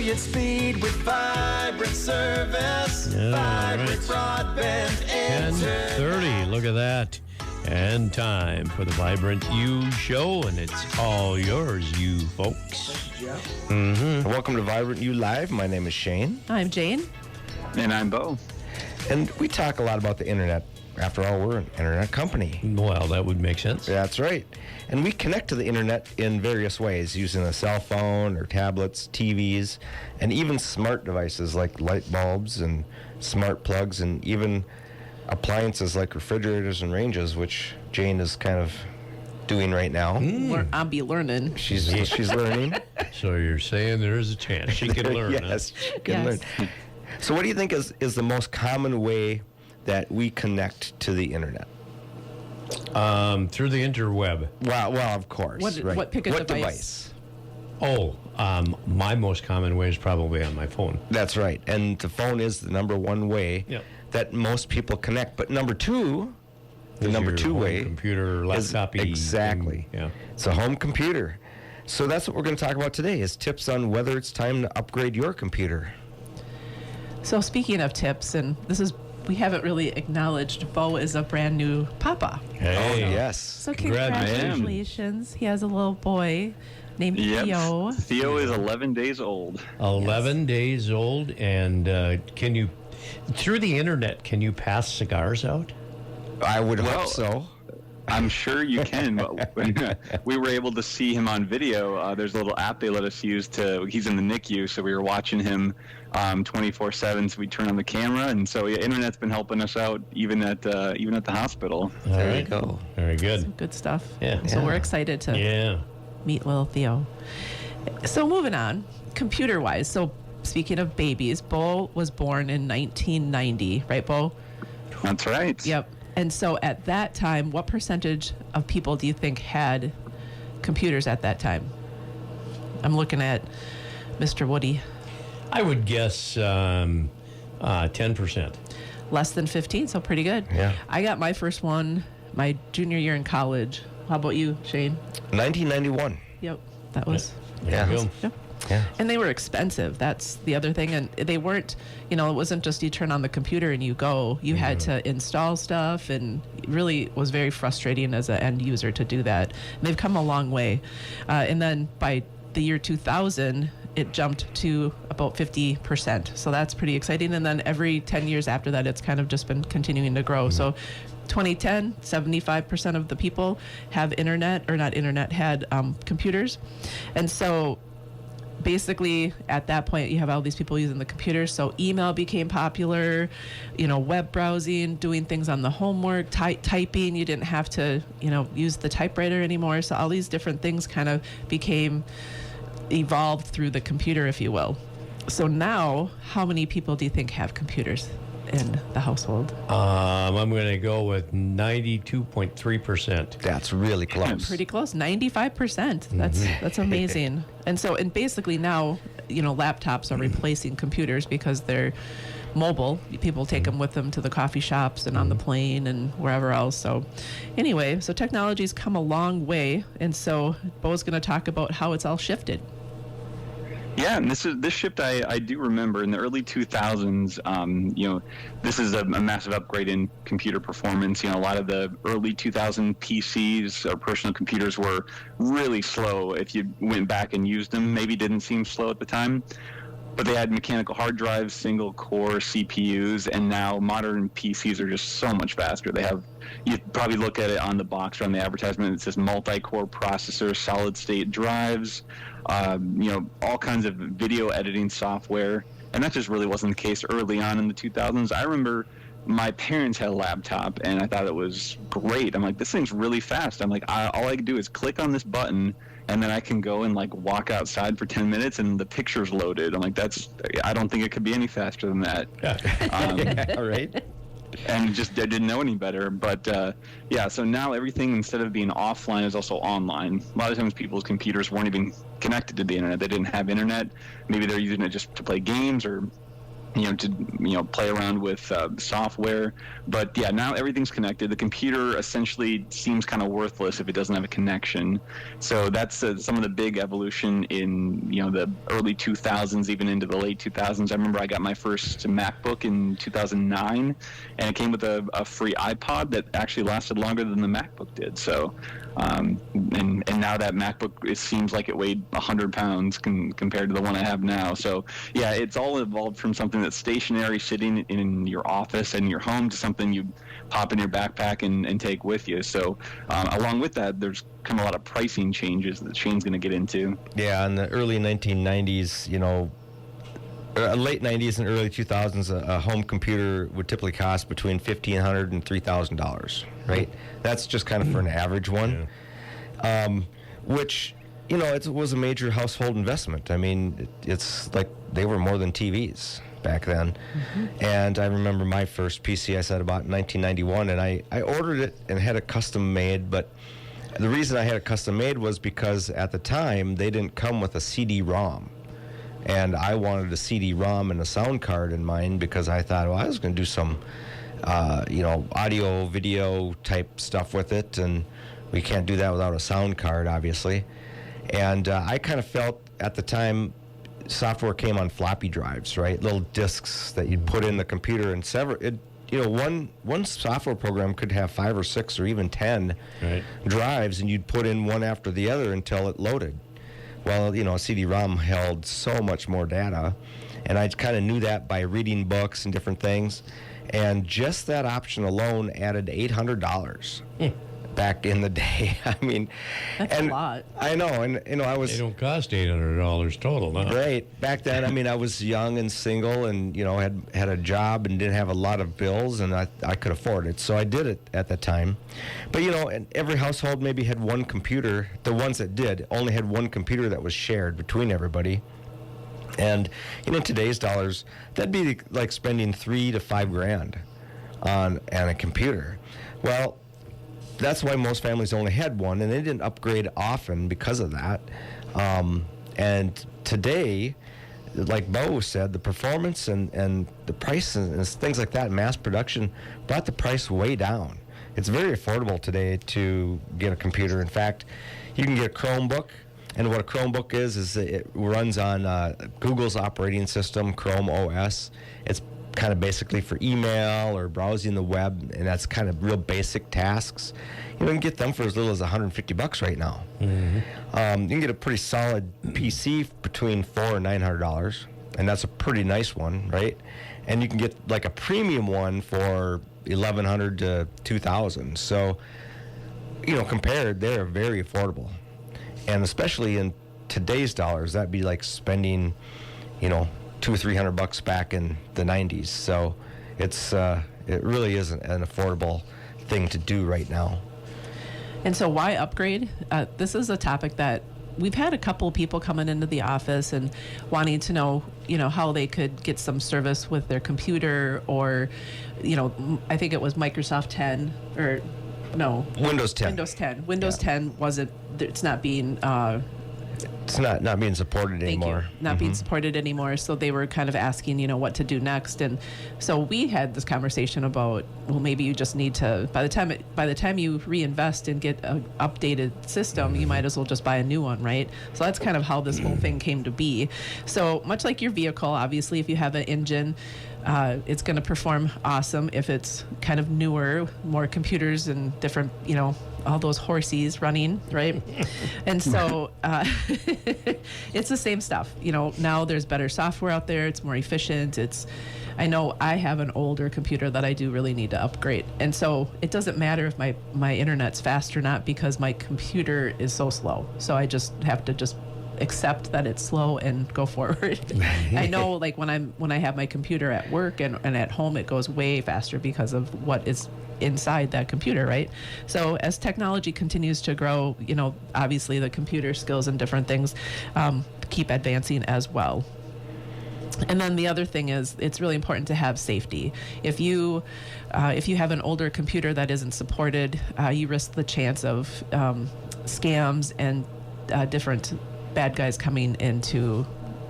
brilliant speed with vibrant service. Vibrant broadband internet. 10:30. Look at that. And time for the Vibrant You Show, and it's all yours, you folks. Welcome to Vibrant You Live. My name is Shane. I'm Jane. And I'm Bo. And we talk a lot about the internet. After all, we're an internet company. Well, that would make sense. That's right. And we connect to the internet in various ways, using a cell phone or tablets, TVs, and even smart devices like light bulbs and smart plugs, and even appliances like refrigerators and ranges, which Jane is kind of doing right now. I'll be learning. She's learning. So you're saying there is a chance she can learn. Yes, she can learn. So what do you think is the most common way that we connect to the internet? Through the interweb. Well, of course. What device? My most common way is probably on my phone. That's right. And the phone is the number one way that most people connect. But number two, the number two way, computer, laptop, exactly. It's a home computer. So that's what we're going to talk about today, is tips on whether it's time to upgrade your computer. So speaking of tips, and we haven't really acknowledged Bo is a brand new papa. Hey. Oh, yes. So congratulations. He has a little boy named Theo. Theo is 11 days old. 11 days old, and through the internet, can you pass cigars out? I would hope so. I'm sure you can. But when we were able to see him on video, there's a little app they let us use he's in the NICU, so we were watching him 24/7. So we turn on the camera, and so internet's been helping us out even at the hospital. There you go. Very good. Some good stuff. Yeah. So we're excited to meet little Theo. So moving on, computer-wise. So speaking of babies, Bo was born in 1990, right, Bo? That's right. Yep. And so at that time, what percentage of people do you think had computers at that time? I'm looking at Mr. Woody. I would guess 10%. Less than 15, so pretty good. Yeah. I got my first one my junior year in college. How about you, Shane? 1991. Yep, that was. There you go. Yep. Yeah. And they were expensive. That's the other thing. And they weren't, it wasn't just you turn on the computer and you go. You had to install stuff, and it really was very frustrating as an end user to do that. And they've come a long way. And then by the year 2000, it jumped to about 50%. So that's pretty exciting. And then every 10 years after that, it's kind of just been continuing to grow. So 2010, 75% of the people have had computers. And so basically, at that point, you have all these people using the computers. So email became popular, web browsing, doing things on the homework, typing. You didn't have to, use the typewriter anymore. So all these different things kind of evolved through the computer, if you will. So now, how many people do you think have computers in the household? I'm going to go with 92.3%. That's really close. Pretty close, 95%. That's amazing. And basically now, laptops are replacing computers because they're mobile. People take them with them to the coffee shops and on the plane and wherever else. So anyway, technology's come a long way, and so Bo's going to talk about how it's all shifted. Yeah, and this shift I do remember in the early 2000s. This is a massive upgrade in computer performance. A lot of the early 2000 PCs or personal computers were really slow. If you went back and used them, maybe didn't seem slow at the time. But they had mechanical hard drives, single core CPUs, and now modern PCs are just so much faster. You probably look at it on the box or on the advertisement, it says multi-core processor, solid state drives, all kinds of video editing software. And that just really wasn't the case early on in the 2000s. I remember my parents had a laptop, and I thought it was great. I'm like, this thing's really fast. I'm like, all I can do is click on this button, and then I can go and walk outside for 10 minutes, and the picture's loaded. I'm like, I don't think it could be any faster than that. All right. And I didn't know any better. But so now everything, instead of being offline, is also online. A lot of times people's computers weren't even connected to the internet. They didn't have internet. Maybe they're using it just to play games or to play around with software. But yeah, now everything's connected. The computer essentially seems kind of worthless if it doesn't have a connection. So that's some of the big evolution in the early 2000s, even into the late 2000s. I remember I got my first MacBook in 2009, and it came with a free iPod that actually lasted longer than the MacBook did. So and now that MacBook, it seems like it weighed 100 pounds compared to the one I have now. So yeah, it's all evolved from something that's stationary, sitting in your office and your home, to something you pop in your backpack and take with you. So along with that, there's come a lot of pricing changes that Shane's going to get into. Yeah, in the early 1990s, late 90s and early 2000s, a home computer would typically cost between $1,500 and $3,000, right? That's just kind of for an average one, which, it was a major household investment. I mean, it's like they were more than TVs back then. And I remember my first PC I said about 1991, and I ordered it and had it custom made, but the reason I had it custom made was because at the time they didn't come with a CD-ROM. And I wanted a CD-ROM and a sound card in mine because I thought, I was going to do some, audio, video type stuff with it, and we can't do that without a sound card, obviously. And I kind of felt at the time software came on floppy drives, right? Little discs that you'd put in the computer, and one software program could have 5 or 6 or even 10 drives, and you'd put in one after the other until it loaded. Well, a CD-ROM held so much more data, and I kind of knew that by reading books and different things. And just that option alone added $800 back in the day. I mean, that's a lot. I know, and I was. They don't cost $800 total, no. Right. Back then, I mean, I was young and single, and had a job and didn't have a lot of bills, and I could afford it, so I did it at the time. But and every household maybe had one computer. The ones that did only had one computer that was shared between everybody. And in today's dollars, that'd be like spending $3,000 to $5,000 on a computer. Well, that's why most families only had one, and they didn't upgrade often because of that. And today, like Bo said, the performance and the price and things like that, mass production, brought the price way down. It's very affordable today to get a computer. In fact, you can get a Chromebook, and what a Chromebook is it runs on Google's operating system, Chrome OS. It's kind of basically for email or browsing the web, and that's kind of real basic tasks. You can get them for as little as $150 right now. You can get a pretty solid PC between $400 and $900, and that's a pretty nice one, right? And you can get like a premium one for $1,100 to $2,000. So, compared, they're very affordable, and especially in today's dollars, that'd be like spending, $200 or $300 back in the 90s. So it really is an affordable thing to do right now. And so why upgrade? This is a topic that we've had a couple of people coming into the office and wanting to know, how they could get some service with their computer, or, I think it was Microsoft 10 or no. Windows 10. Windows 10. Windows 10 it's not being it's not being supported anymore. Not being supported anymore. So they were kind of asking, what to do next. And so we had this conversation about, well, maybe you just need to, by the time you reinvest and get an updated system, you might as well just buy a new one, right? So that's kind of how this whole thing came to be. So much like your vehicle, obviously, if you have an engine, it's going to perform awesome. If it's kind of newer, more computers and different, all those horsies running, right? And so it's the same stuff. Now there's better software out there. It's more efficient. I know I have an older computer that I do really need to upgrade. And so it doesn't matter if my internet's fast or not, because my computer is so slow. So I just have to accept that it's slow and go forward. I know, like when I have my computer at work and at home, it goes way faster because of what is inside that computer, right? So as technology continues to grow, obviously the computer skills and different things keep advancing as well. And then the other thing is, it's really important to have safety. If you have an older computer that isn't supported, you risk the chance of scams and different bad guys coming in to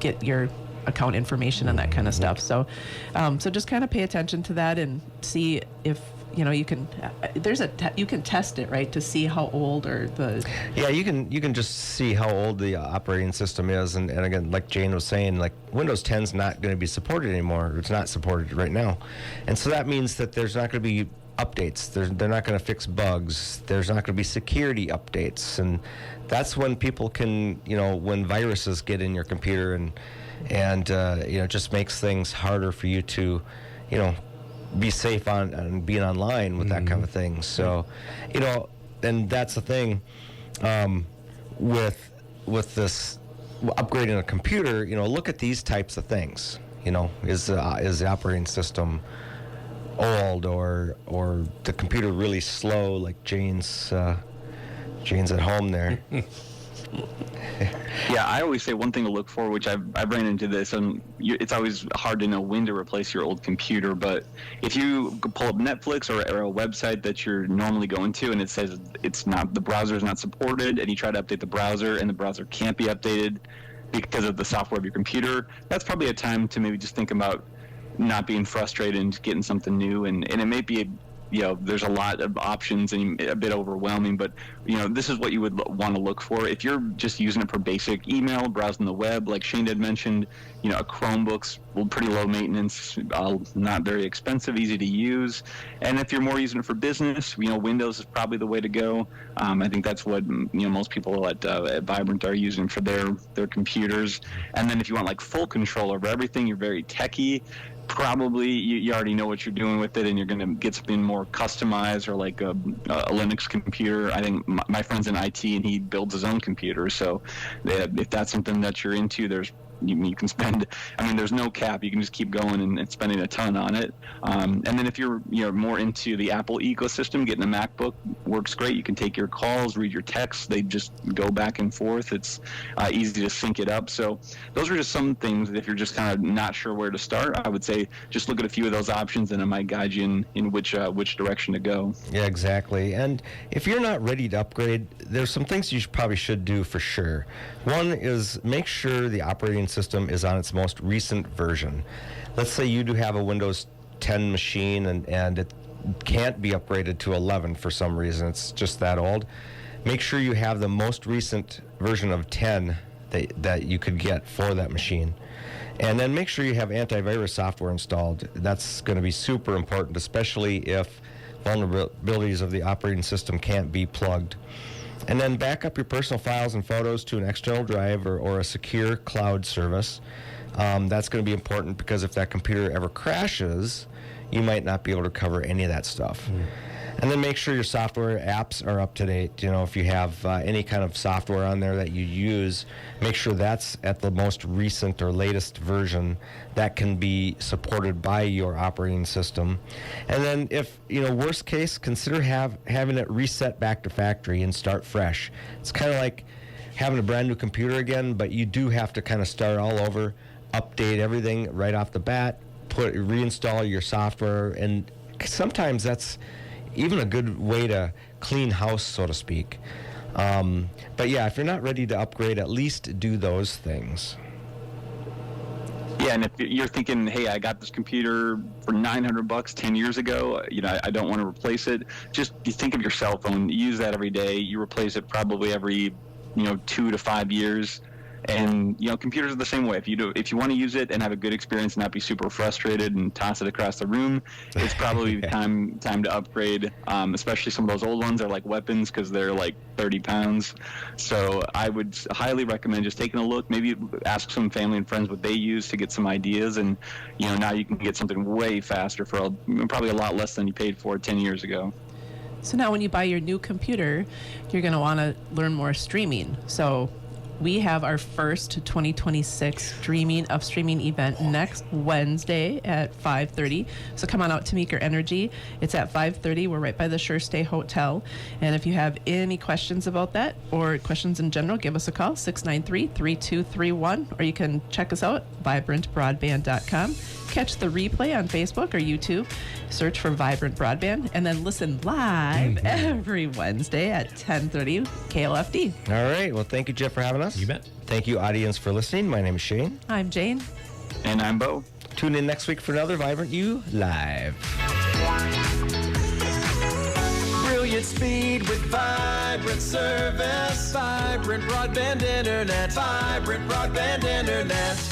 get your account information and that kind of stuff. So, so just kind of pay attention to that and see if you can. You can test it, right, to see how old or the. Yeah, you can just see how old the operating system is, and again, like Jane was saying, like Windows 10 is not going to be supported anymore. It's not supported right now, and so that means that there's not going to be updates. They're not going to fix bugs. There's not going to be security updates, and that's when people can, when viruses get in your computer and just makes things harder for you to, be safe on being online with that kind of thing. So, and that's the thing with this upgrading a computer. Look at these types of things. Is the operating system old or the computer really slow, like Jane's at home there. Yeah, I always say one thing to look for, which I've ran into this, and it's always hard to know when to replace your old computer, but if you pull up Netflix or a website that you're normally going to and it says the browser is not supported, and you try to update the browser and the browser can't be updated because of the software of your computer, that's probably a time to maybe just think about not being frustrated and getting something new, and it may be there's a lot of options and a bit overwhelming, but this is what you would want to look for. If you're just using it for basic email, browsing the web, like Shane had mentioned, a Chromebook's pretty low maintenance, not very expensive, easy to use. And if you're more using it for business, Windows is probably the way to go. I think that's what most people at Vibrant are using for their computers. And then if you want like full control over everything, you're very techie, probably you already know what you're doing with it, and you're going to get something more customized, or like a Linux computer. I think my friend's in IT and he builds his own computer, so if that's something that you're into, you can spend, there's no cap. You can just keep going and spending a ton on it. And then if you're more into the Apple ecosystem, getting a MacBook works great. You can take your calls, read your texts. They just go back and forth. It's easy to sync it up. So those are just some things that if you're just kind of not sure where to start, I would say just look at a few of those options, and it might guide you in which direction to go. Yeah, exactly. And if you're not ready to upgrade, there's some things you probably should do for sure. One is make sure the operating system is on its most recent version. Let's say you do have a Windows 10 machine and it can't be upgraded to 11 for some reason. It's just that old. Make sure you have the most recent version of 10 that you could get for that machine. And then make sure you have antivirus software installed. That's going to be super important, especially if vulnerabilities of the operating system can't be plugged. And then back up your personal files and photos to an external drive or a secure cloud service. That's going to be important because if that computer ever crashes, you might not be able to cover any of that stuff. And then make sure your software apps are up to date. If you have any kind of software on there that you use, make sure that's at the most recent or latest version that can be supported by your operating system. And then if, worst case, consider having it reset back to factory and start fresh. It's kind of like having a brand new computer again, but you do have to kind of start all over, update everything right off the bat, reinstall your software, and sometimes that's even a good way to clean house, so to speak. But yeah, if you're not ready to upgrade, at least do those things. Yeah, and if you're thinking, hey, I got this computer for $900 10 years ago, I don't want to replace it. Just you think of your cell phone. You use that every day. You replace it probably every 2 to 5 years. And computers are the same way. If you want to use it and have a good experience and not be super frustrated and toss it across the room, it's probably time to upgrade. Especially some of those old ones are like weapons because they're like 30 pounds. So I would highly recommend just taking a look. Maybe ask some family and friends what they use to get some ideas. And now you can get something way faster for probably a lot less than you paid for 10 years ago. So now when you buy your new computer, you're going to want to learn more streaming. So we have our first 2026 streaming event next Wednesday at 5:30. So come on out to Meeker Energy. It's at 5:30. We're right by the Sure Stay Hotel. And if you have any questions about that or questions in general, give us a call, 693-3231, or you can check us out, vibrantbroadband.com. catch the replay on Facebook or YouTube. Search for Vibrant Broadband and then listen live every Wednesday at 10:30 KLFD. All right. Well, thank you, Jeff, for having us. You bet. Thank you, audience, for listening. My name is Shane. I'm Jane. And I'm Bo. Tune in next week for another Vibrant You Live. Brilliant speed with vibrant service. Vibrant broadband internet. Vibrant broadband internet.